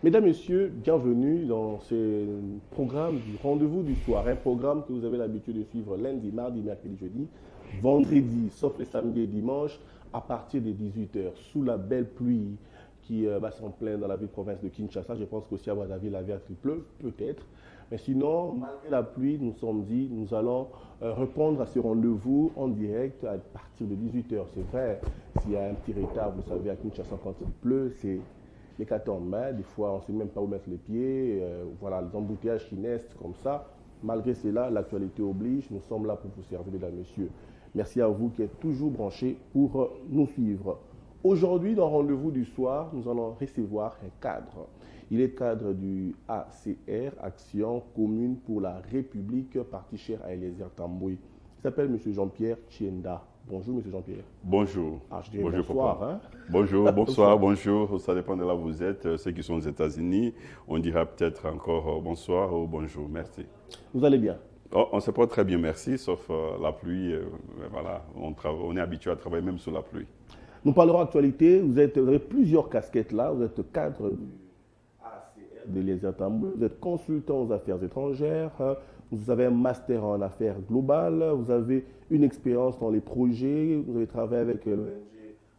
Mesdames, Messieurs, bienvenue dans ce programme du rendez-vous du soir, un programme que vous avez l'habitude de suivre lundi, mardi, mercredi, jeudi, vendredi, sauf les samedis et dimanches, à partir des 18 heures, sous la belle pluie qui va s'en plaindre dans la ville province de Kinshasa. Je pense qu'aussi à Brazzaville, la ville pleut, peut-être. Mais sinon, malgré la pluie, nous sommes dit, nous allons répondre à ce rendez-vous en direct à partir de 18 heures. C'est vrai, s'il y a un petit retard, vous savez, à Kinshasa, quand il pleut, c'est l'hécatombe. Des fois, on ne sait même pas où mettre les pieds. Voilà, les embouteillages qui naissent comme ça. Malgré cela, l'actualité oblige. Nous sommes là pour vous servir, mesdames, messieurs. Merci à vous qui êtes toujours branchés pour nous suivre. Aujourd'hui, dans Rendez-vous du soir, nous allons recevoir un cadre. Il est cadre du ACR, Action commune pour la République, parti cher à Eliezer Tambouy. Il s'appelle M. Jean-Pierre Chienda. Bonjour, M. Jean-Pierre. Bonjour. Ah, je dirais Bonjour, bonsoir. papa. Hein? Bonjour, bonsoir, Bonsoir. bonjour. Ça dépend de là où vous êtes. Ceux qui sont aux États-Unis, on dira peut-être encore bonsoir ou bonjour. Merci. Vous allez bien? Oh, on se porte très bien, merci, sauf la pluie. Voilà, on est habitué à travailler même sous la pluie. Nous parlerons actualité. Vous avez plusieurs casquettes là. Vous êtes cadre du ACR de l'Eliezer Tambouy. Vous êtes consultant aux affaires étrangères. Vous avez un master en affaires globales. Vous avez une expérience dans les projets. Vous avez travaillé avec l'ONG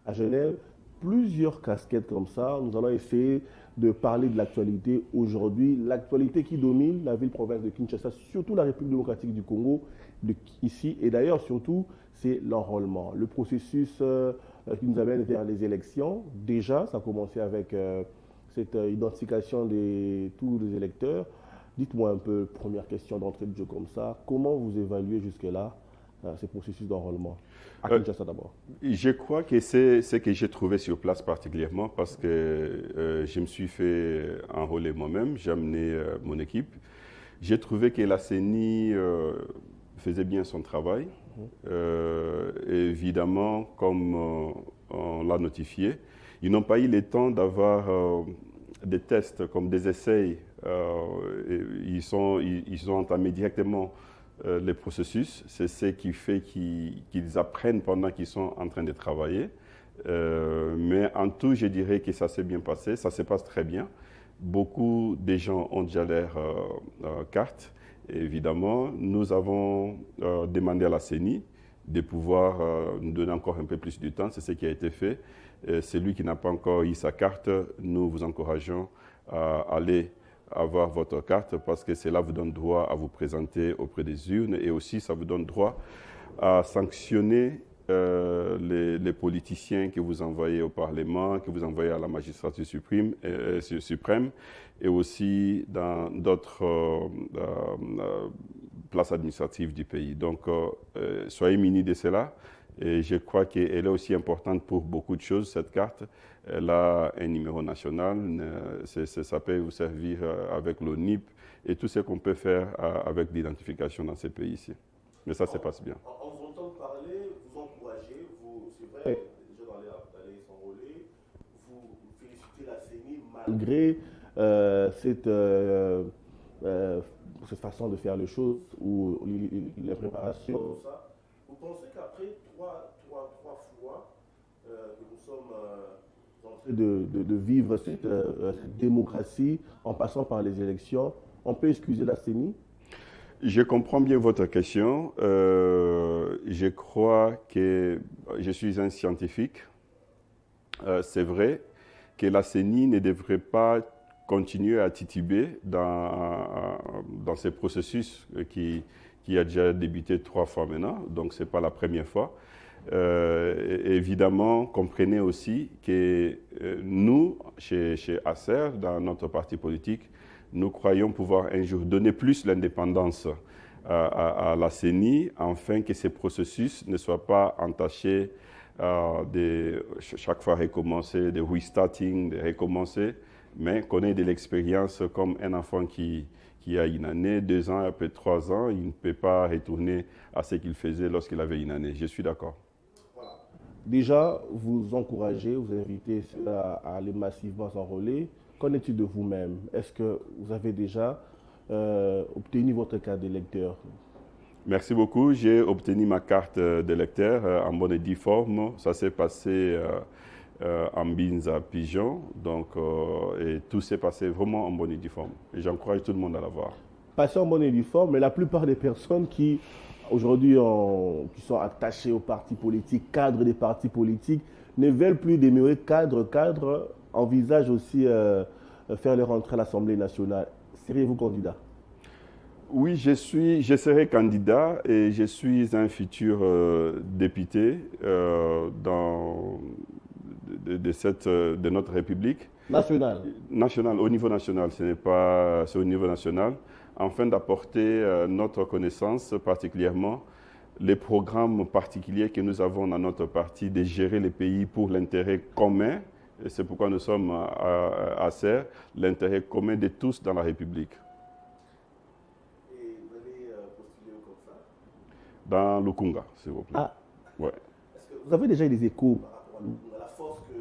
à Genève. Plusieurs casquettes comme ça. Nous allons essayer de parler de l'actualité aujourd'hui. L'actualité qui domine la ville-province de Kinshasa, surtout la République démocratique du Congo, ici. Et d'ailleurs, surtout, c'est l'enrôlement. Le processus qui nous amène vers les élections. Déjà, ça a commencé avec cette identification de tous les électeurs. Dites-moi un peu, première question d'entrée de jeu comme ça, comment vous évaluez jusque-là ces processus d'enrôlement à Euh, Kinshasa d'abord? je crois que c'est ce que j'ai trouvé sur place particulièrement parce que je me suis fait enrôler moi-même, j'ai amené mon équipe. J'ai trouvé que la CENI faisait bien son travail. Évidemment, comme on l'a notifié, ils n'ont pas eu le temps d'avoir des tests comme des essais. Ils ont entamé directement les processus. C'est ce qui fait qu'ils apprennent pendant qu'ils sont en train de travailler. Mais en tout, je dirais que ça s'est bien passé, ça se passe très bien. Beaucoup de gens ont déjà leur carte. Évidemment, nous avons demandé à la CENI de pouvoir nous donner encore un peu plus de temps. C'est ce qui a été fait. Celui qui n'a pas encore eu sa carte, nous vous encourageons à aller avoir votre carte parce que cela vous donne droit à vous présenter auprès des urnes et aussi ça vous donne droit à sanctionner les politiciens que vous envoyez au Parlement, que vous envoyez à la magistrature suprême et aussi dans d'autres places administratives du pays. Donc, soyez munis de cela. Et je crois qu'elle est aussi importante pour beaucoup de choses, cette carte. Elle a un numéro national, ça peut vous servir avec l'ONIP et tout ce qu'on peut faire avec l'identification dans ces pays-ci. Mais ça se passe bien. En vous entendant parler, vous encouragez, c'est vrai, les gens d'aller s'enrôler, vous félicitez la CENI malgré cette façon de faire les choses ou les préparations, tout ça. Vous pensez qu'après trois fois que nous sommes en train de vivre cette démocratie en passant par les élections, on peut excuser la CENI? Je comprends bien votre question. Je crois que je suis un scientifique. C'est vrai que la CENI ne devrait pas continuer à tituber dans ces processus qui a déjà débuté 3 fois maintenant, donc ce n'est pas la première fois. Évidemment, comprenez aussi que nous, chez ACER, dans notre parti politique, nous croyons pouvoir un jour donner plus l'indépendance à la CENI afin que ces processus ne soient pas entachés de chaque fois recommencer, de restarting, de recommencer, mais qu'on ait de l'expérience comme un enfant qui a une année, 2 ans, après 3 ans, il ne peut pas retourner à ce qu'il faisait lorsqu'il avait une année. Je suis d'accord. Déjà, vous encouragez, vous invitez ceux-là à aller massivement s'enrôler. Qu'en est-il de vous-même? Est-ce que vous avez déjà obtenu votre carte d'électeur? Merci beaucoup. J'ai obtenu ma carte d'électeur en bonne et due forme. Ça s'est passé en Binza Pigeon. Donc, et tout s'est passé vraiment en bonne et due forme. Et j'encourage tout le monde à la voir. Passé en bonne et due forme, mais la plupart des personnes qui aujourd'hui qui sont attachées aux partis politiques, cadres des partis politiques, ne veulent plus demeurer cadres, envisagent aussi faire leur entrée à l'Assemblée nationale. Seriez-vous candidat? Oui, je serai candidat et je suis un futur député de notre République. National. National, au niveau national, c'est au niveau national, afin d'apporter notre connaissance, particulièrement les programmes particuliers que nous avons dans notre parti, de gérer les pays pour l'intérêt commun. Et c'est pourquoi nous sommes à CER, l'intérêt commun de tous dans la République. Et vous allez postuler comme ça? Dans Lukunga, s'il vous plaît. Ah. Ouais. Est-ce que vous avez déjà eu des échos par rapport à Lukunga, la force que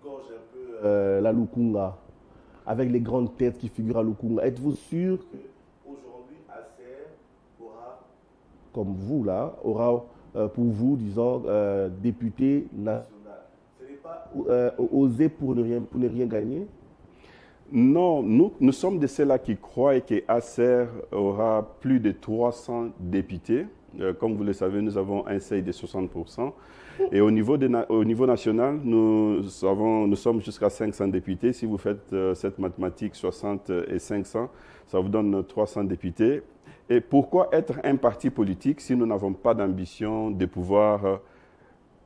regorge un peu la Lukunga, avec les grandes têtes qui figurent à Lukunga? Êtes-vous sûr qu'aujourd'hui, Acer aura, comme vous là, aura pour vous, disons, député national? Ce n'est pas oser pour ne rien gagner? Non, nous sommes de ceux-là qui croient que Acer aura plus de 300 députés. Comme vous le savez, nous avons un seuil de 60%. Et au niveau national, nous sommes jusqu'à 500 députés. Si vous faites cette mathématique, 60 et 500, ça vous donne 300 députés. Et pourquoi être un parti politique si nous n'avons pas d'ambition de pouvoir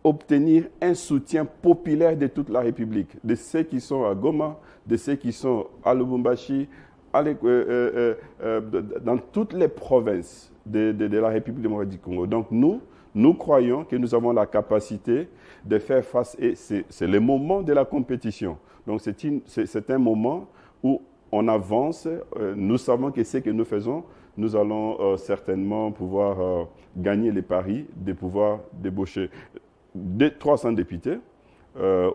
obtenir un soutien populaire de toute la République, de ceux qui sont à Goma, de ceux qui sont à Lubumbashi, dans toutes les provinces de la République démocratique du Congo. Donc nous croyons que nous avons la capacité de faire face, et c'est le moment de la compétition. Donc c'est un moment où on avance, nous savons que ce que nous faisons, nous allons certainement pouvoir gagner les paris de pouvoir débaucher 300 députés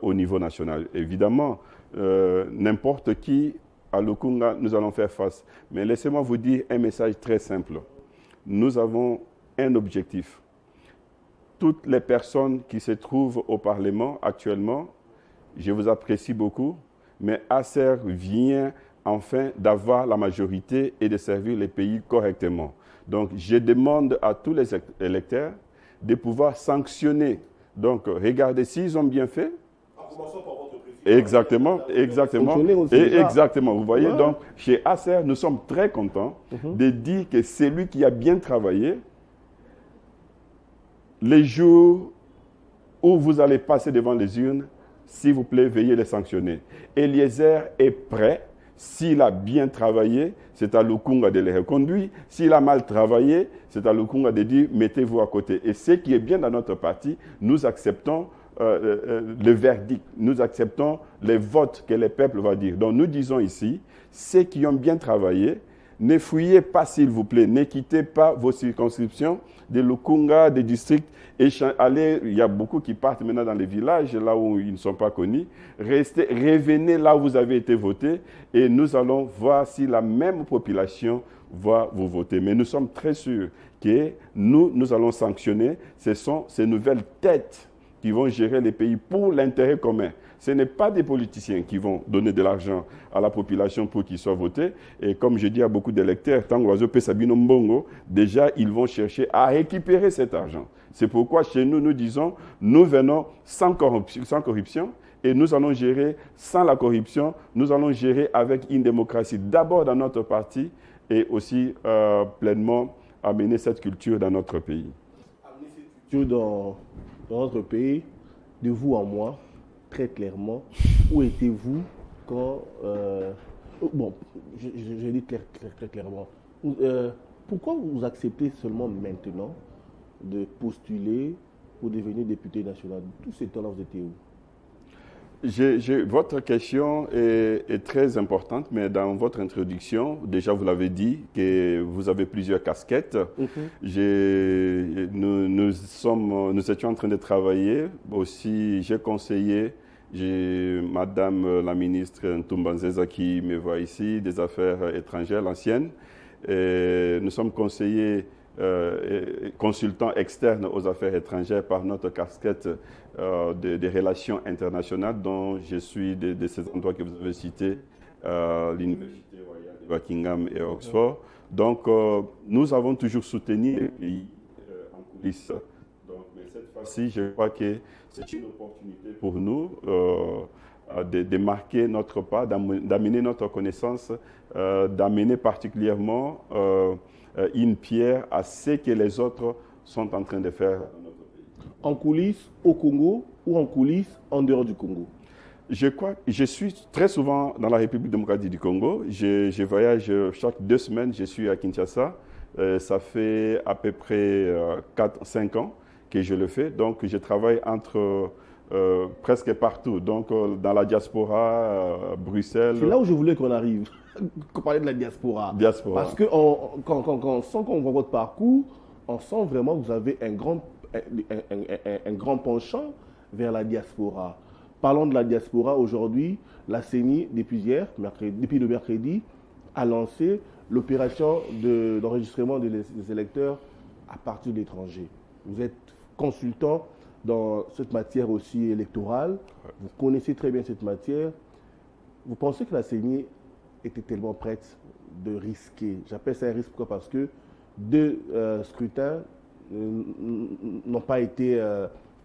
au niveau national. Évidemment, n'importe qui à Lukunga, nous allons faire face. Mais laissez-moi vous dire un message très simple. Nous avons un objectif. Toutes les personnes qui se trouvent au Parlement actuellement, je vous apprécie beaucoup, mais Acer vient enfin d'avoir la majorité et de servir les pays correctement. Donc, je demande à tous les électeurs de pouvoir sanctionner. Donc, regardez s'ils ont bien fait. En commençant par votre président. Exactement. Exactement. Vous voyez, ouais. Donc, chez Acer, nous sommes très contents de dire que celui qui a bien travaillé, les jours où vous allez passer devant les urnes, s'il vous plaît, veuillez les sanctionner. Eliezer est prêt. S'il a bien travaillé, c'est à Lukunga de les reconduire. S'il a mal travaillé, c'est à Lukunga de dire mettez-vous à côté. Et ce qui est bien dans notre parti, nous acceptons le verdict, nous acceptons les votes que le peuple va dire. Donc nous disons ici, ceux qui ont bien travaillé, ne fuyez pas s'il vous plaît, ne quittez pas vos circonscriptions de Lukunga, des districts. Allez, il y a beaucoup qui partent maintenant dans les villages, là où ils ne sont pas connus. Revenez là où vous avez été voté et nous allons voir si la même population va vous voter. Mais nous sommes très sûrs que nous allons sanctionner. Ce sont ces nouvelles têtes qui vont gérer les pays pour l'intérêt commun. Ce n'est pas des politiciens qui vont donner de l'argent à la population pour qu'ils soient votés. Et comme je dis à beaucoup d'électeurs, tant que Sabino Mbongo, déjà, ils vont chercher à récupérer cet argent. C'est pourquoi chez nous, nous disons, nous venons sans corruption et nous allons gérer sans la corruption. Nous allons gérer avec une démocratie d'abord dans notre parti et aussi pleinement amener cette culture dans notre pays. Amener cette culture dans notre pays, de vous en moi, très clairement, où étiez-vous quand... bon, je dis très clairement. Pourquoi vous acceptez seulement maintenant de postuler pour devenir député national? Tout ce temps-là, vous étiez où? Votre question est très importante, mais dans votre introduction, déjà vous l'avez dit, que vous avez plusieurs casquettes. Nous étions en train de travailler. Aussi, j'ai conseillé, Madame la ministre Ntumbanzeza qui me voit ici, des Affaires étrangères, l'ancienne. Nous sommes conseillers consultant externe aux affaires étrangères par notre casquette des relations internationales, dont je suis de ces endroits que vous avez cités, l'Université royale de Buckingham et Oxford. Donc, nous avons toujours soutenu les pays en coulisses. Donc, mais cette fois-ci, je crois que c'est une opportunité pour nous de marquer notre pas, d'amener notre connaissance, d'amener particulièrement une pierre à ce que les autres sont en train de faire dans notre pays. En coulisses au Congo ou en coulisses en dehors du Congo? Je suis très souvent dans la République démocratique du Congo. Je voyage chaque 2 semaines, je suis à Kinshasa. Ça fait à peu près 4-5 ans que je le fais. Donc, je travaille presque partout. Donc, dans la diaspora, Bruxelles. C'est là où je voulais qu'on arrive, qu'on parlait de la diaspora. Parce que quand on voit votre parcours, on sent vraiment que vous avez un grand penchant vers la diaspora. Parlons de la diaspora aujourd'hui. La CENI, depuis le mercredi, a lancé l'opération d'enregistrement des électeurs à partir de l'étranger. Vous êtes consultant dans cette matière aussi électorale. Vous connaissez très bien cette matière. Vous pensez que la CENI était tellement prête de risquer? J'appelle ça un risque parce que 2 scrutins n'ont pas été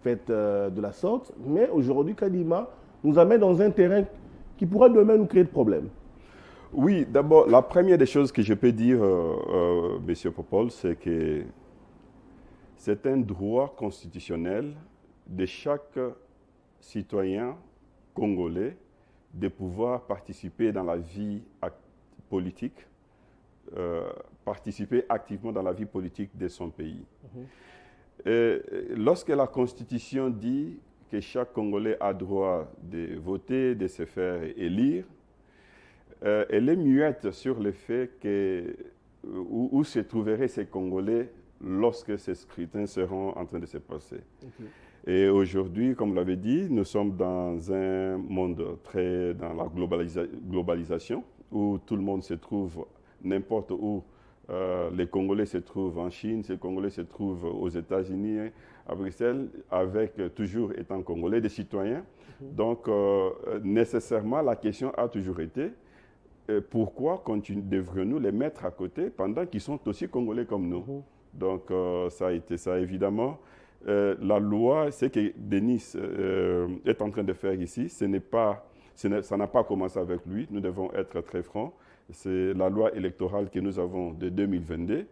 faits de la sorte. Mais aujourd'hui, Kadima nous amène dans un terrain qui pourra demain nous créer de problèmes. Oui, d'abord, la première des choses que je peux dire, M. Popol, c'est que c'est un droit constitutionnel de chaque citoyen congolais de pouvoir participer dans la vie politique, participer activement dans la vie politique de son pays. Lorsque la Constitution dit que chaque Congolais a droit de voter, de se faire élire, elle est muette sur le fait où se trouveraient ces Congolais lorsque ces scrutins seront en train de se passer. Et aujourd'hui, comme vous l'avez dit, nous sommes dans un monde très dans la globalisation, où tout le monde se trouve n'importe où. Les Congolais se trouvent en Chine, les Congolais se trouvent aux États-Unis, à Bruxelles, avec toujours étant Congolais, des citoyens. Donc, nécessairement, la question a toujours été pourquoi devrions-nous les mettre à côté pendant qu'ils sont aussi Congolais comme nous? Donc, ça a été ça, évidemment. La loi, ce que Denis est en train de faire ici, ça n'a pas commencé avec lui, nous devons être très francs. C'est la loi électorale que nous avons de 2022.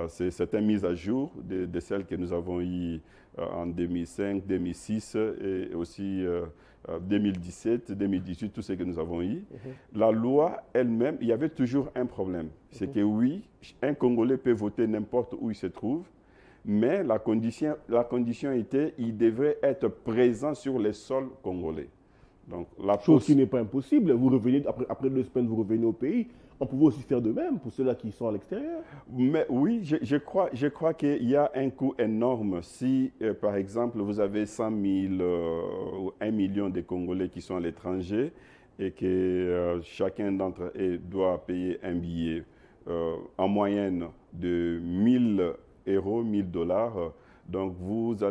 C'est une mise à jour de celle que nous avons eue en 2005, 2006 et aussi 2017, 2018, tout ce que nous avons eu. La loi elle-même, il y avait toujours un problème. C'est que oui, un Congolais peut voter n'importe où il se trouve, mais la condition était qu'il devrait être présent sur les sols congolais. Donc, chose qui n'est pas impossible. Vous revenez, après 2 semaines, vous revenez au pays. On pouvait aussi faire de même pour ceux-là qui sont à l'extérieur. Mais oui, je crois qu'il y a un coût énorme si, par exemple, vous avez 100 000 ou 1 million de Congolais qui sont à l'étranger et que chacun d'entre eux doit payer un billet en moyenne de 1 000 €, 1 000 $. Donc,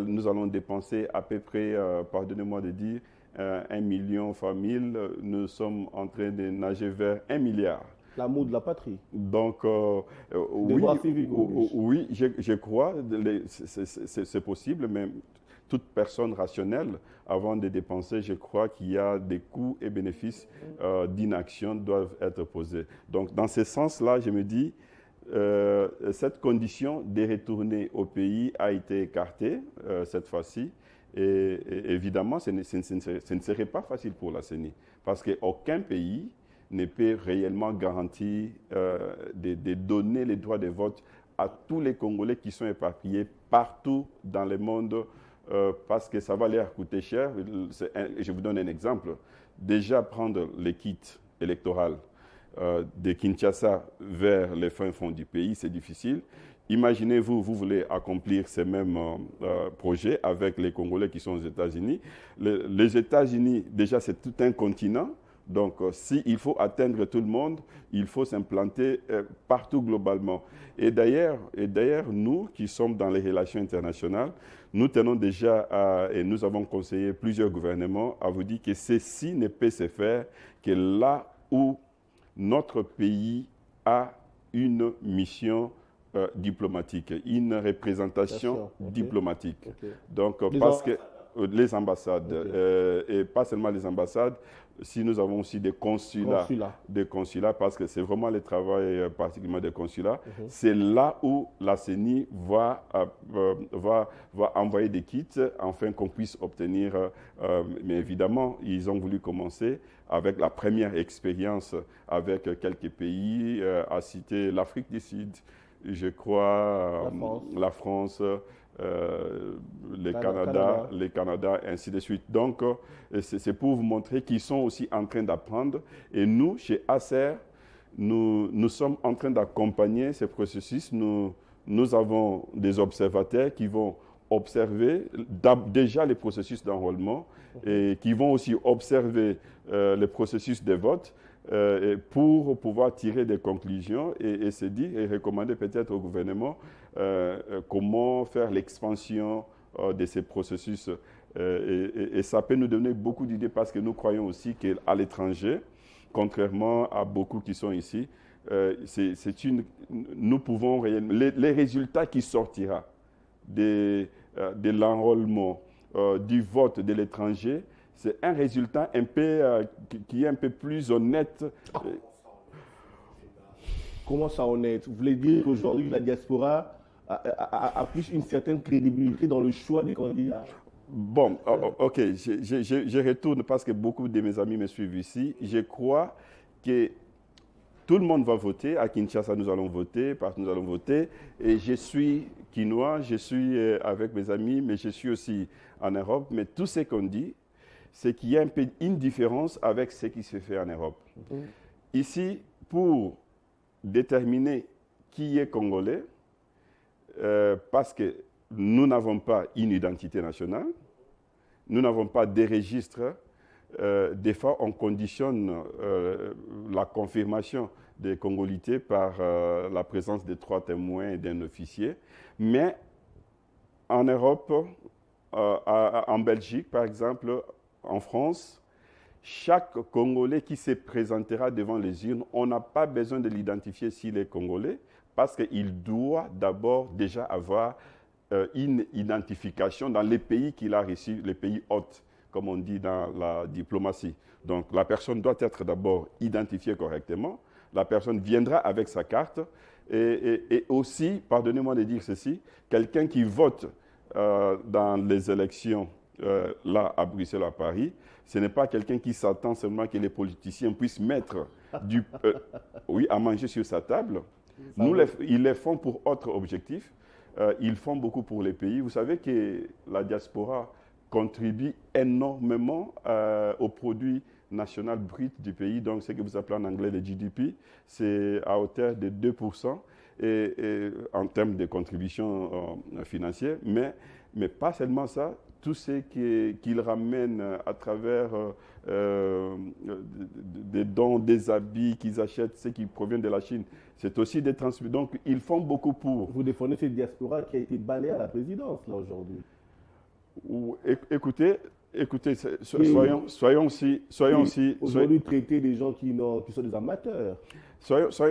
nous allons dépenser à peu près, pardonnez-moi de dire, 1 million fois 1000, nous sommes en train de nager vers 1 milliard. L'amour de la patrie. Donc, oui, je crois, c'est possible, mais toute personne rationnelle, avant de dépenser, je crois qu'il y a des coûts et bénéfices d'inaction doivent être posés. Donc, dans ce sens-là, je me dis, cette condition de retourner au pays a été écartée cette fois-ci. Et évidemment, ce ne serait pas facile pour la CENI, parce qu'aucun pays ne peut réellement garantir de donner les droits de vote à tous les Congolais qui sont éparpillés partout dans le monde, parce que ça va leur coûter cher. Je vous donne un exemple. Déjà, prendre les kits électoraux de Kinshasa vers les fins fonds du pays, c'est difficile. Imaginez-vous, vous voulez accomplir ces mêmes projets avec les Congolais qui sont aux États-Unis. Les États-Unis, déjà, c'est tout un continent. Donc, s'il faut atteindre tout le monde, il faut s'implanter partout globalement. Et d'ailleurs, nous qui sommes dans les relations internationales, nous tenons déjà et nous avons conseillé plusieurs gouvernements à vous dire que ceci ne peut se faire que là où notre pays a une mission diplomatique, une représentation diplomatique. Okay. Donc, parce que les ambassades, et pas seulement les ambassades, si nous avons aussi des consulats. Des consulats, parce que c'est vraiment le travail particulièrement des consulats, c'est là où la CENI va envoyer des kits afin qu'on puisse obtenir, mais évidemment, ils ont voulu commencer avec la première expérience avec quelques pays, à citer l'Afrique du Sud, je crois, la France, le Canada, ainsi de suite. Donc, c'est pour vous montrer qu'ils sont aussi en train d'apprendre. Et nous, chez Acer, nous sommes en train d'accompagner ces processus. Nous avons des observateurs qui vont observer déjà les processus d'enrôlement et qui vont aussi observer les processus de vote pour pouvoir tirer des conclusions et se dire et recommander peut-être au gouvernement comment faire l'expansion de ces processus. Et ça peut nous donner beaucoup d'idées parce que nous croyons aussi qu'à l'étranger, contrairement à beaucoup qui sont ici, nous pouvons les résultats qui sortiront de l'enrôlement, du vote de l'étranger, c'est un résultat un peu, qui est un peu plus honnête. Comment ça honnête? Vous voulez dire qu'aujourd'hui, la diaspora a plus une certaine crédibilité dans le choix des candidats? Bon, ok, je retourne parce que beaucoup de mes amis me suivent ici. Je crois que tout le monde va voter. À Kinshasa, nous allons voter, partout nous allons voter. Et je suis quinois, je suis avec mes amis, mais je suis aussi en Europe. Mais tout ce qu'on dit, c'est qu'il y a un peu une différence avec ce qui se fait en Europe. Ici, pour déterminer qui est congolais, parce que nous n'avons pas une identité nationale, nous n'avons pas des registres. Des fois, on conditionne la confirmation des congolités par la présence de 3 témoins et d'un officier. Mais en Europe, en Belgique, par exemple, en France, chaque Congolais qui se présentera devant les urnes, on n'a pas besoin de l'identifier s'il est Congolais, parce qu'il doit d'abord déjà avoir une identification dans les pays qu'il a reçus, les pays hôtes, comme on dit dans la diplomatie. Donc la personne doit être d'abord identifiée correctement, la personne viendra avec sa carte, et aussi, pardonnez-moi de dire ceci, quelqu'un qui vote dans les élections là à Bruxelles, à Paris, ce n'est pas quelqu'un qui s'attend seulement que les politiciens puissent mettre à manger sur sa table. Ils les font pour autre objectif. Ils font beaucoup pour les pays. Vous savez que la diaspora contribue énormément au produit national brut du pays. Donc, ce que vous appelez en anglais le GDP, c'est à hauteur de 2% et en termes de contribution financière. Mais pas seulement ça, tout ce qu'ils ramènent à travers des dons, des habits qu'ils achètent, ce qui provient de la Chine, c'est aussi des transferts. Donc, ils font beaucoup pour... Vous défendez cette diaspora qui a été balayée à la présidence, là, aujourd'hui. Écoutez, soyons aussi... Aujourd'hui, traiter des gens qui sont des amateurs.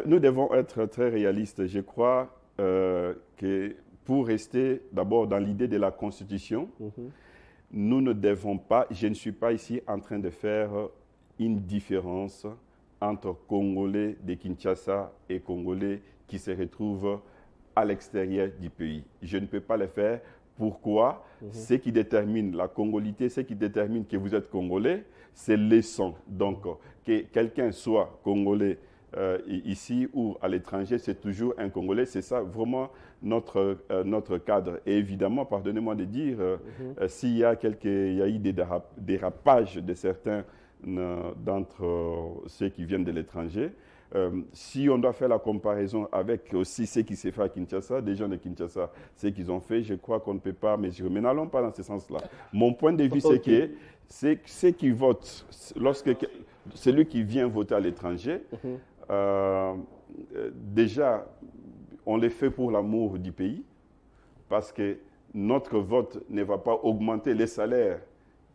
Nous devons être très réalistes. Je crois que pour rester d'abord dans l'idée de la Constitution, nous ne devons pas, je ne suis pas ici en train de faire une différence entre Congolais de Kinshasa et Congolais qui se retrouvent à l'extérieur du pays. Je ne peux pas le faire. Pourquoi? Ce qui détermine la congolité, ce qui détermine que vous êtes Congolais, c'est le sang. Donc, que quelqu'un soit Congolais ici ou à l'étranger, c'est toujours un Congolais. C'est ça vraiment notre cadre. Et évidemment, pardonnez-moi de dire, s'il y a eu des dérapages de certains d'entre ceux qui viennent de l'étranger, si on doit faire la comparaison avec aussi ce qui s'est fait à Kinshasa, des gens de Kinshasa, ce qu'ils ont fait, je crois qu'on ne peut pas mesurer. Mais n'allons pas dans ce sens-là. Mon point de vue, c'est que ceux qui votent, celui qui vient voter à l'étranger, déjà, on le fait pour l'amour du pays, parce que notre vote ne va pas augmenter les salaires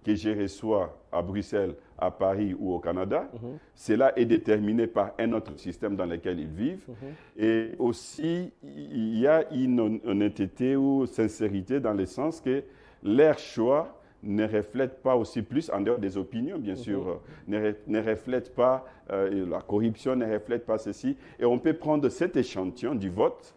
que je reçois à Bruxelles, à Paris ou au Canada. Cela est déterminé par un autre système dans lequel ils vivent. Et aussi, il y a une honnêteté ou sincérité dans le sens que leur choix ne reflète pas aussi plus, en dehors des opinions, bien sûr, ne reflète pas la corruption, ne reflète pas ceci. Et on peut prendre cet échantillon du vote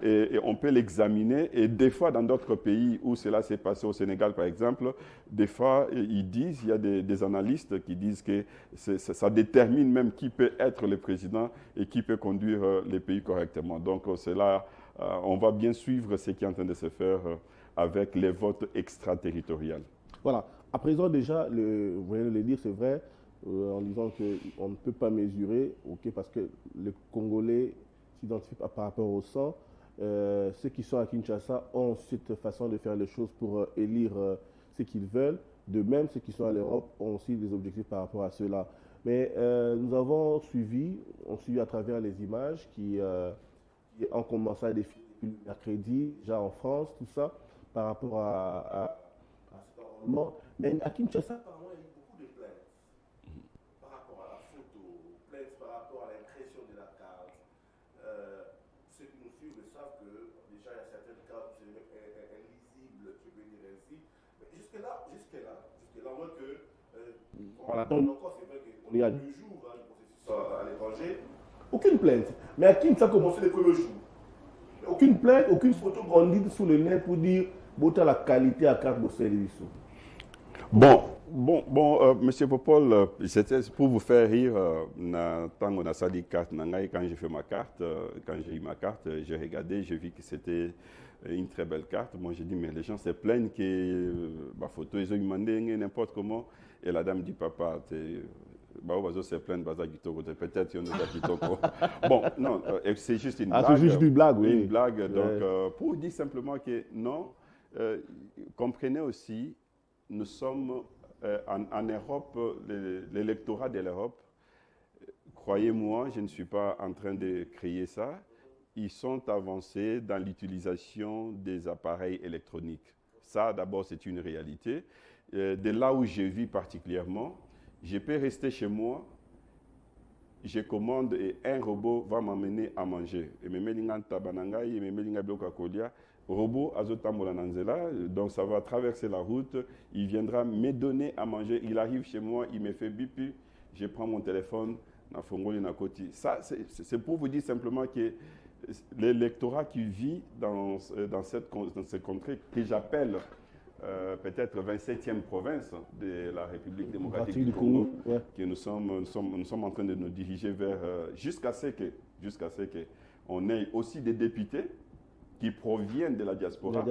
et on peut l'examiner. Et des fois, dans d'autres pays où cela s'est passé, au Sénégal par exemple, des fois, ils disent, il y a des analystes qui disent que ça détermine même qui peut être le président et qui peut conduire les pays correctement. Donc, c'est là, on va bien suivre ce qui est en train de se faire avec les votes extraterritoriaux. Voilà. À présent, déjà, vous venez de le dire, c'est vrai, en disant qu'on ne peut pas mesurer, parce que les Congolais s'identifient par rapport au sang. Ceux qui sont à Kinshasa ont cette façon de faire les choses pour élire ce qu'ils veulent. De même, ceux qui sont à l'Europe ont aussi des objectifs par rapport à cela. Mais nous avons suivi à travers les images qui ont commencé à défiler depuis le mercredi, déjà en France, tout ça, par rapport à cet environnement. Mais à Kinshasa, apparemment, il y a eu beaucoup de plaintes par rapport à la photo, plaintes par rapport à l'impression de la carte. Ceux qui nous suivent le savent que déjà il y a certaines cartes qui sont illisibles, je peux dire ainsi. Mais jusque-là, moins que on attend encore, c'est vrai qu'on est à 2 jours du processus à l'étranger. Aucune plainte. Mais à qui ça a commencé les premiers jours? Aucune plainte, aucune photo brandie sous le nez pour dire la qualité à carte de service. Monsieur Popol, c'était pour vous faire rire. Tant qu'on a sali carte, quand j'ai fait ma carte, quand j'ai eu ma carte, j'ai regardé, j'ai vu que c'était une très belle carte. Moi, j'ai dit, mais les gens se plaignent que ma photo, ils ont demandé n'importe comment. Et la dame dit, papa, peut-être qu'il y en a qui Bon, non, c'est juste une blague. C'est juste une blague, oui. Une blague. Donc, pour dire simplement que non, comprenez aussi, nous sommes en Europe, l'électorat de l'Europe, croyez-moi, je ne suis pas en train de créer ça, ils sont avancés dans l'utilisation des appareils électroniques. Ça, d'abord, c'est une réalité. De là où je vis particulièrement, je peux rester chez moi, je commande et un robot va m'amener à manger. Robot azotambola nanzela, donc ça va traverser la route, il viendra me donner à manger, il arrive chez moi, il me fait bipi, je prends mon téléphone, na fongoli na koti. Ça, c'est pour vous dire simplement que l'électorat qui vit dans cette contrée, que j'appelle peut-être 27e province de la République démocratique du Congo, que nous sommes en train de nous diriger vers, jusqu'à ce que on ait aussi des députés qui proviennent de la diaspora,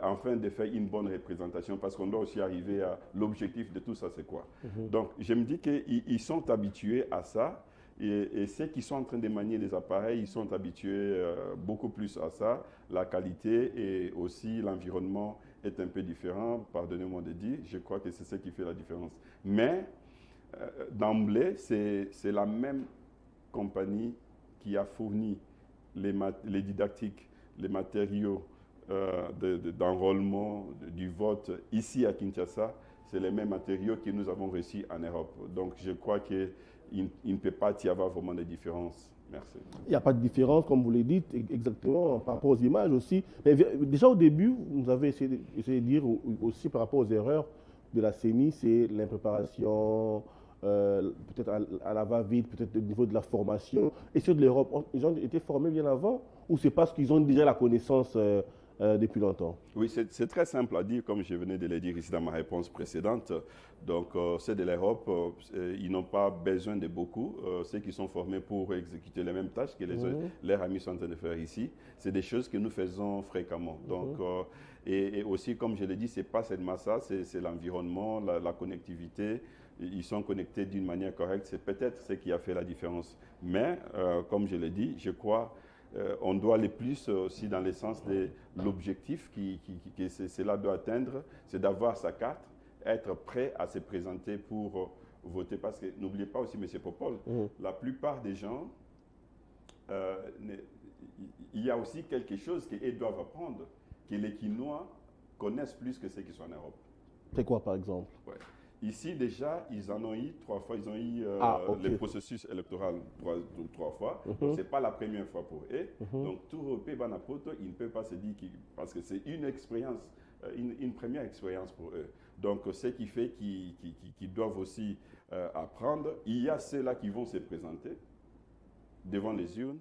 afin de faire une bonne représentation, parce qu'on doit aussi arriver à l'objectif de tout ça, c'est quoi. Donc, je me dis qu'ils sont habitués à ça, et ceux qui sont en train de manier les appareils, ils sont habitués beaucoup plus à ça. La qualité et aussi l'environnement est un peu différent, pardonnez-moi de dire, je crois que c'est ce qui fait la différence. Mais, d'emblée, c'est la même compagnie qui a fourni les didactiques, les matériaux d'enrôlement, du vote ici à Kinshasa, c'est les mêmes matériaux que nous avons reçus en Europe. Donc je crois qu'il ne peut pas y avoir vraiment de différence. Merci. Il n'y a pas de différence, comme vous l'avez dit, exactement, par rapport aux images aussi. Mais déjà au début, vous avez essayé de dire aussi par rapport aux erreurs de la CENI, c'est l'impréparation, peut-être à la va-vite, peut-être au niveau de la formation. Et ceux de l'Europe, ils ont été formés bien avant, ou c'est parce qu'ils ont déjà la connaissance depuis longtemps? Oui, c'est très simple à dire, comme je venais de le dire ici dans ma réponse précédente. Donc, ceux de l'Europe, ils n'ont pas besoin de beaucoup. Ceux qui sont formés pour exécuter les mêmes tâches que leurs amis sont en train de faire ici, c'est des choses que nous faisons fréquemment. Donc, et aussi, comme je l'ai dit, ce n'est pas seulement ça, c'est l'environnement, la connectivité. Ils sont connectés d'une manière correcte. C'est peut-être ce qui a fait la différence. Mais, comme je l'ai dit, je crois on doit aller plus aussi dans le sens de l'objectif que cela doit atteindre, c'est d'avoir sa carte, être prêt à se présenter pour voter. Parce que n'oubliez pas aussi, M. Popol, la plupart des gens, il y a aussi quelque chose qu'ils doivent apprendre, que les Quinois connaissent plus que ceux qui sont en Europe. C'est quoi, par exemple? Ouais. Ici, déjà, ils en ont eu 3 fois. Ils ont eu le processus électoral 3 fois. Ce n'est pas la première fois pour eux. Donc, tout Européen, ils ne peuvent pas se dire parce que c'est une expérience, une première expérience pour eux. Donc, ce qui fait qu'ils doivent aussi apprendre. Il y a ceux-là qui vont se présenter devant les urnes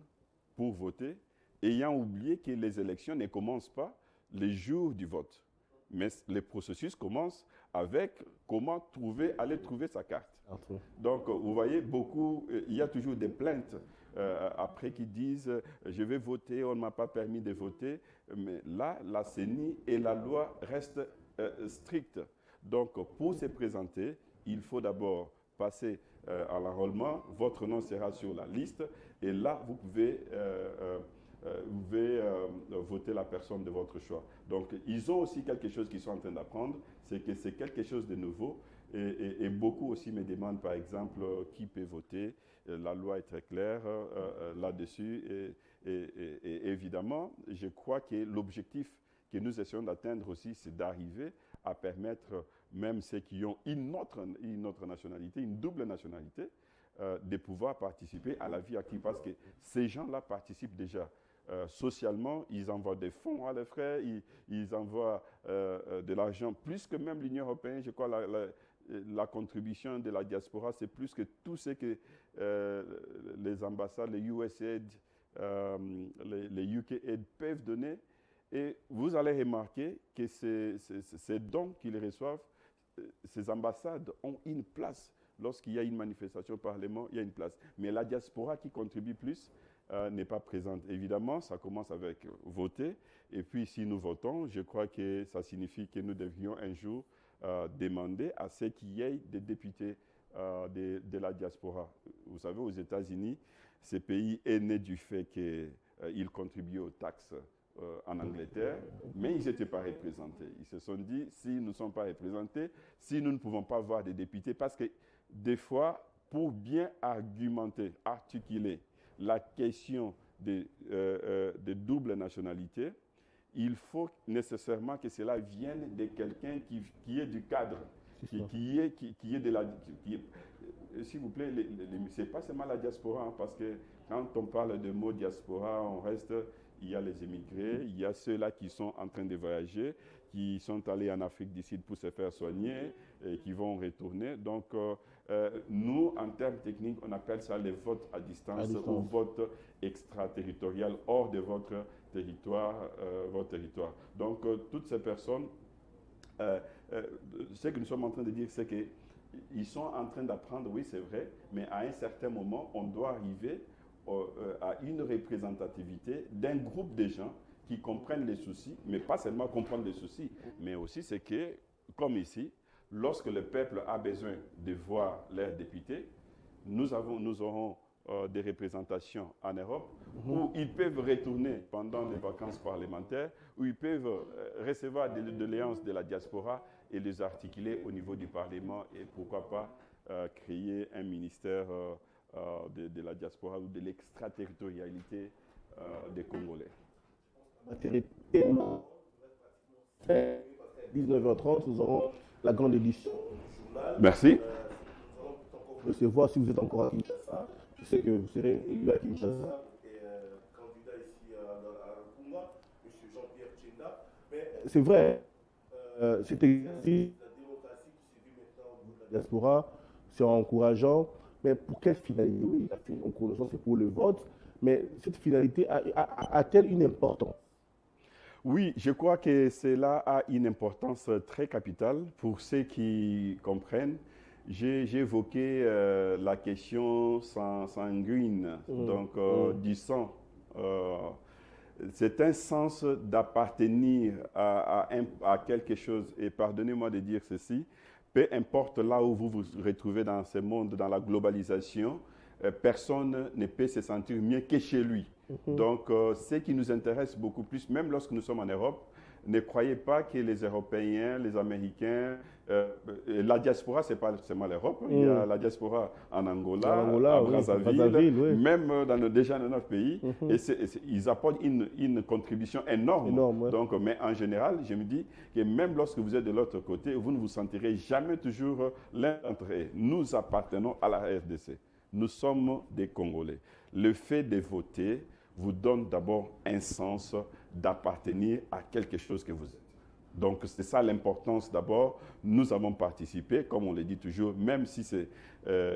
pour voter, ayant oublié que les élections ne commencent pas les jours du vote. Mais le processus commence avec comment aller trouver sa carte. Donc, vous voyez, il y a toujours des plaintes après qui disent « je vais voter, on ne m'a pas permis de voter ». Mais là, la CENI et la loi restent strictes. Donc, pour se présenter, il faut d'abord passer à l'enrôlement, votre nom sera sur la liste et là, vous pouvez voter la personne de votre choix. Donc, ils ont aussi quelque chose qu'ils sont en train d'apprendre, c'est que c'est quelque chose de nouveau. Et beaucoup aussi me demandent, par exemple, qui peut voter. La loi est très claire là-dessus. Et évidemment, je crois que l'objectif que nous essayons d'atteindre aussi, c'est d'arriver à permettre, même ceux qui ont une autre nationalité, une double nationalité, de pouvoir participer à la vie active. Parce que ces gens-là participent déjà. Socialement, ils envoient des fonds à leurs frères, ils envoient de l'argent, plus que même l'Union européenne. Je crois la contribution de la diaspora, c'est plus que tout ce que les ambassades, les USAID, les UKAID peuvent donner. Et vous allez remarquer que ces dons qu'ils reçoivent, ces ambassades ont une place. Lorsqu'il y a une manifestation au Parlement, il y a une place. Mais la diaspora qui contribue plus, n'est pas présente. Évidemment, ça commence avec voter. Et puis, si nous votons, je crois que ça signifie que nous devrions un jour demander à ce qu'il y ait des députés de la diaspora. Vous savez, aux États-Unis, ce pays est né du fait qu'ils contribuaient aux taxes en Angleterre, mais ils n'étaient pas représentés. Ils se sont dit, si nous ne sommes pas représentés, si nous ne pouvons pas avoir des députés, parce que des fois, pour bien argumenter, articuler la question de double nationalité, il faut nécessairement que cela vienne de quelqu'un qui est du cadre, qui est de la... S'il vous plaît, ce n'est pas seulement la diaspora, hein, parce que quand on parle de mot diaspora, il y a les émigrés, il y a ceux-là qui sont en train de voyager, qui sont allés en Afrique du Sud pour se faire soigner et qui vont retourner. Donc, nous, en termes techniques, on appelle ça les votes à distance ou vote extraterritorial hors de votre territoire. Donc, toutes ces personnes, ce que nous sommes en train de dire, c'est qu'ils sont en train d'apprendre, oui, c'est vrai, mais à un certain moment, on doit arriver à une représentativité d'un groupe de gens qui comprennent les soucis, mais pas seulement comprendre les soucis, mais aussi c'est que, comme ici, lorsque le peuple a besoin de voir leurs députés, nous aurons des représentations en Europe où ils peuvent retourner pendant les vacances parlementaires, où ils peuvent recevoir des doléances de la diaspora et les articuler au niveau du Parlement et pourquoi pas créer un ministère de la diaspora ou de l'extraterritorialité des Congolais. 19h30, nous aurons la grande édition du journal. Merci. Nous allons encore recevoir, si vous êtes encore à Kinshasa, je sais que vous serez élu à Kinshasa, et candidat ici à Rukunga, M. Jean-Pierre Tchenda. Mais c'est vrai, cet exercice de la démocratie qui se vit maintenant au niveau de la diaspora, c'est encourageant. Mais pour quelle finalité? Oui, on connaît ça, c'est pour le vote, mais cette finalité a-t-elle une importance? Oui, je crois que cela a une importance très capitale pour ceux qui comprennent. J'ai évoqué la question sanguine, donc du sang. C'est un sens d'appartenir à quelque chose. Et pardonnez-moi de dire ceci, peu importe là où vous vous retrouvez dans ce monde, dans la globalisation, personne ne peut se sentir mieux que chez lui. Donc, ce qui nous intéresse beaucoup plus, même lorsque nous sommes en Europe, ne croyez pas que les Européens, les Américains, la diaspora, c'est pas seulement l'Europe. Il y a la diaspora en Angola, à Brazzaville, oui. même déjà dans notre pays. Et ils apportent une contribution énorme. Ouais. Donc, mais en général, je me dis que même lorsque vous êtes de l'autre côté, vous ne vous sentirez jamais toujours l'un d'entre eux. Nous appartenons à la RDC. Nous sommes des Congolais. Le fait de voter vous donne d'abord un sens d'appartenir à quelque chose que vous êtes. Donc, c'est ça l'importance d'abord. Nous avons participé, comme on le dit toujours, même si c'est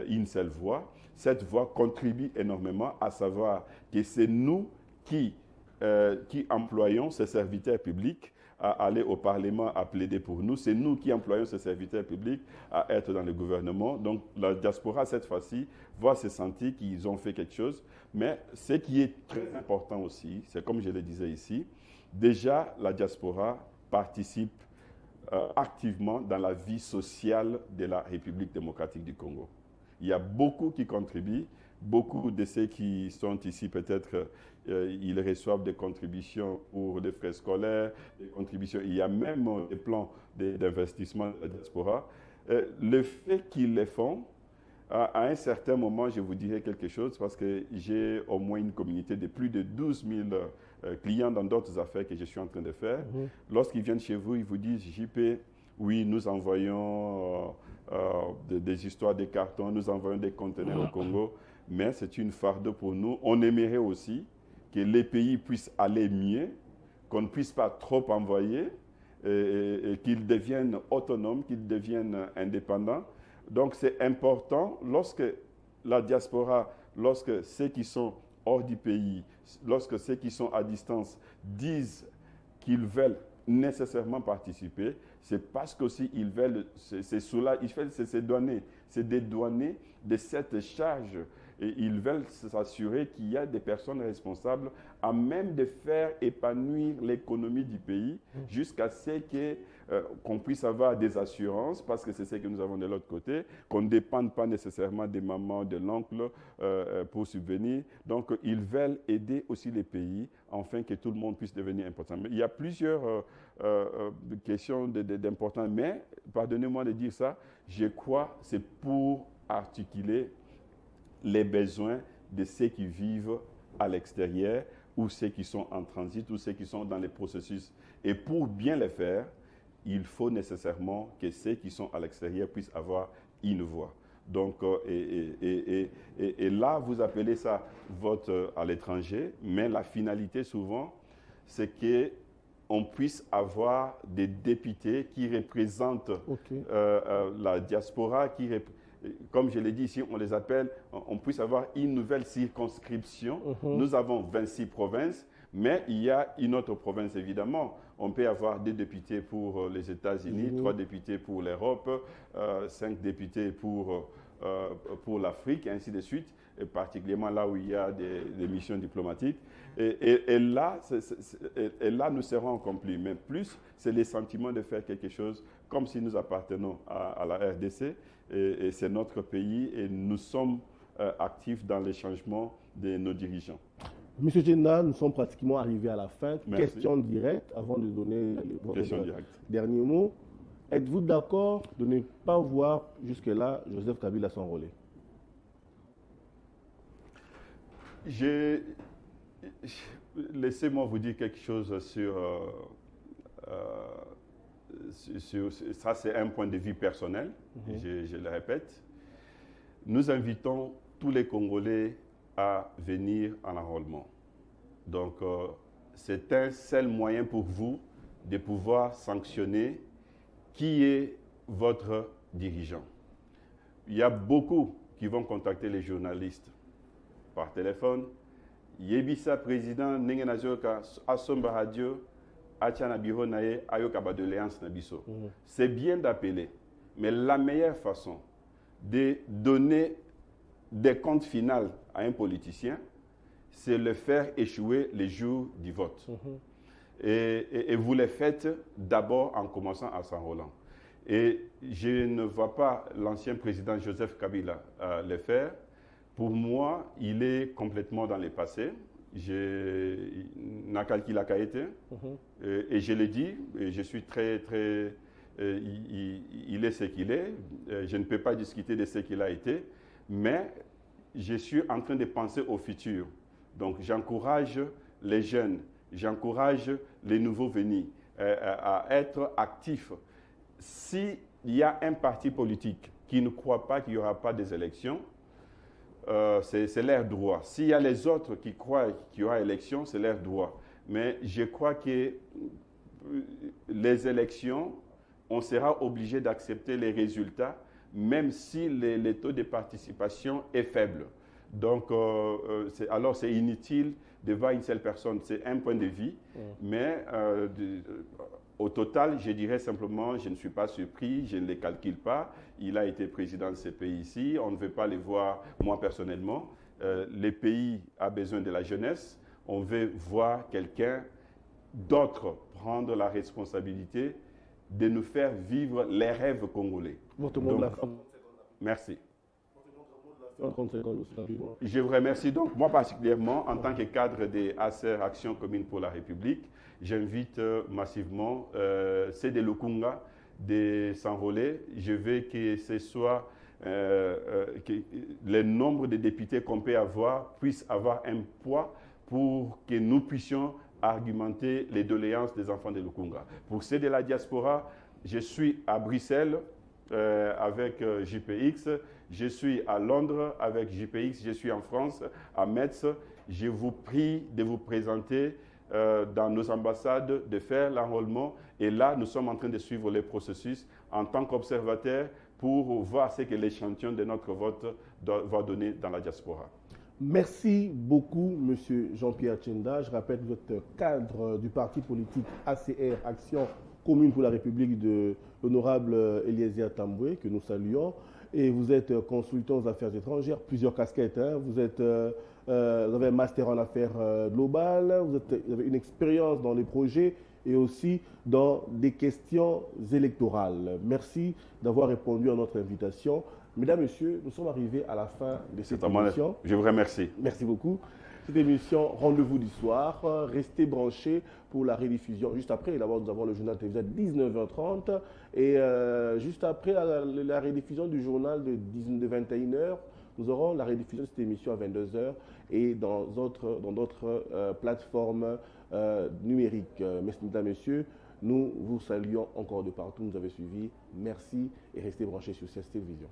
une seule voix. Cette voix contribue énormément à savoir que c'est nous qui employons ces serviteurs publics à aller au Parlement à plaider pour nous. C'est nous qui employons ces serviteurs publics à être dans le gouvernement. Donc, la diaspora, cette fois-ci, va se sentir qu'ils ont fait quelque chose. Mais ce qui est très important aussi, c'est comme je le disais ici, déjà, la diaspora participe activement dans la vie sociale de la République démocratique du Congo. Il y a beaucoup qui contribuent, beaucoup de ceux qui sont ici, peut-être, ils reçoivent des contributions pour des frais scolaires, des contributions. Il y a même des plans d'investissement de la diaspora. Le fait qu'ils les font, à un certain moment, je vous dirai quelque chose parce que j'ai au moins une communauté de plus de 12 000 clients dans d'autres affaires que je suis en train de faire. Lorsqu'ils viennent chez vous, ils vous disent « JP, oui, nous envoyons des histoires de cartons, nous envoyons des conteneurs au Congo, mais c'est une fardeau pour nous. On aimerait aussi que les pays puissent aller mieux, qu'on ne puisse pas trop envoyer, et qu'ils deviennent autonomes, qu'ils deviennent indépendants. » Donc c'est important lorsque la diaspora, lorsque ceux qui sont hors du pays, lorsque ceux qui sont à distance disent qu'ils veulent nécessairement participer, c'est parce qu'aussi ils veulent se dédouaner de cette charge. Et ils veulent s'assurer qu'il y a des personnes responsables à même de faire épanouir l'économie du pays jusqu'à ce qu'on puisse avoir des assurances, parce que c'est ce que nous avons de l'autre côté, qu'on ne dépende pas nécessairement des mamans, de l'oncle pour subvenir. Donc, ils veulent aider aussi les pays afin que tout le monde puisse devenir important. Mais il y a plusieurs questions d'importance, mais pardonnez-moi de dire ça, je crois que c'est pour articuler les besoins de ceux qui vivent à l'extérieur ou ceux qui sont en transit ou ceux qui sont dans les processus. Et pour bien le faire, il faut nécessairement que ceux qui sont à l'extérieur puissent avoir une voix. Donc, et là, vous appelez ça vote à l'étranger, mais la finalité souvent, c'est qu'on puisse avoir des députés qui représentent la diaspora, comme je l'ai dit ici, on les appelle, on puisse avoir une nouvelle circonscription. Nous avons 26 provinces, mais il y a une autre province, évidemment. On peut avoir 2 députés pour les États-Unis, 3 députés pour l'Europe, 5 députés pour l'Afrique, et ainsi de suite, et particulièrement là où il y a des missions diplomatiques. Et là, nous serons accomplis. Mais plus, c'est le sentiment de faire quelque chose comme si nous appartenons à la RDC, et c'est notre pays, et nous sommes actifs dans les changements de nos dirigeants. Monsieur Djenna, nous sommes pratiquement arrivés à la fin. Merci. Question directe, avant de donner Question votre directe. dernier mot. Êtes-vous d'accord de ne pas voir jusque-là Joseph Kabila s'enrôler? Laissez-moi vous dire quelque chose sur ça, c'est un point de vue personnel, je le répète. Nous invitons tous les Congolais à venir en enrôlement. Donc, c'est un seul moyen pour vous de pouvoir sanctionner qui est votre dirigeant. Il y a beaucoup qui vont contacter les journalistes par téléphone. Yebisa président Nengenazoka Asomba Radio Achana Biro Naye Ayoka Badoléance Nabiso. C'est bien d'appeler, mais la meilleure façon de donner des comptes finaux à un politicien, c'est le faire échouer les jours du vote. Et vous le faites d'abord en commençant à s'enrôlant. Et je ne vois pas l'ancien président Joseph Kabila le faire. Pour moi, il est complètement dans le passé. Nakalkila Kaete, et je l'ai dit, et je suis très, très. Il est ce qu'il est. Je ne peux pas discuter de ce qu'il a été, mais je suis en train de penser au futur. Donc, j'encourage les jeunes, j'encourage les nouveaux venus à être actifs. S'il y a un parti politique qui ne croit pas qu'il n'y aura pas des élections, c'est leur droit. S'il y a les autres qui croient qu'il y aura élection, c'est leur droit. Mais je crois que les élections, on sera obligé d'accepter les résultats, même si le taux de participation est faible. Donc, alors c'est inutile de voir une seule personne. C'est un point de vue, mais au total, je dirais simplement, je ne suis pas surpris, je ne les calcule pas. Il a été président de ce pays-ci, on ne veut pas les voir, moi personnellement. Le pays a besoin de la jeunesse, on veut voir quelqu'un d'autre prendre la responsabilité de nous faire vivre les rêves congolais. Votre mot de la fin. Merci. 30 secondes aussi, rapidement. Je vous remercie donc, moi particulièrement, en tant que cadre des ACER, Action Commune pour la République, j'invite massivement Cédé Lukunga de s'enrôler. Je veux que ce soit que le nombre de députés qu'on peut avoir puisse avoir un poids pour que nous puissions argumenter les doléances des enfants de Lukunga. Pour ceux de la diaspora, je suis à Bruxelles avec JPX, je suis à Londres avec JPX, je suis en France, à Metz. Je vous prie de vous présenter dans nos ambassades, de faire l'enrôlement. Et là, nous sommes en train de suivre les processus en tant qu'observateurs pour voir ce que l'échantillon de notre vote va donner dans la diaspora. Merci beaucoup, Monsieur Jean-Pierre Tchenda. Je rappelle que vous êtes cadre du parti politique ACR, Action Commune pour la République de l'honorable Eliezer Tamboué, que nous saluons. Et vous êtes consultant aux affaires étrangères, plusieurs casquettes. Vous avez un master en affaires globales, vous avez une expérience dans les projets et aussi dans des questions électorales. Merci d'avoir répondu à notre invitation. Mesdames, Messieurs, nous sommes arrivés à la fin de cette émission. Je vous remercie. Merci beaucoup. Cette émission, rendez-vous du soir. Restez branchés pour la rediffusion. Juste après, d'abord, nous avons le journal télévisé à 19h30. Et juste après la rediffusion du journal de 21h, nous aurons la rediffusion de cette émission à 22h et dans d'autres plateformes numériques. Mesdames, Messieurs, nous vous saluons encore de partout. Nous avez suivi. Merci et restez branchés sur cette télévision.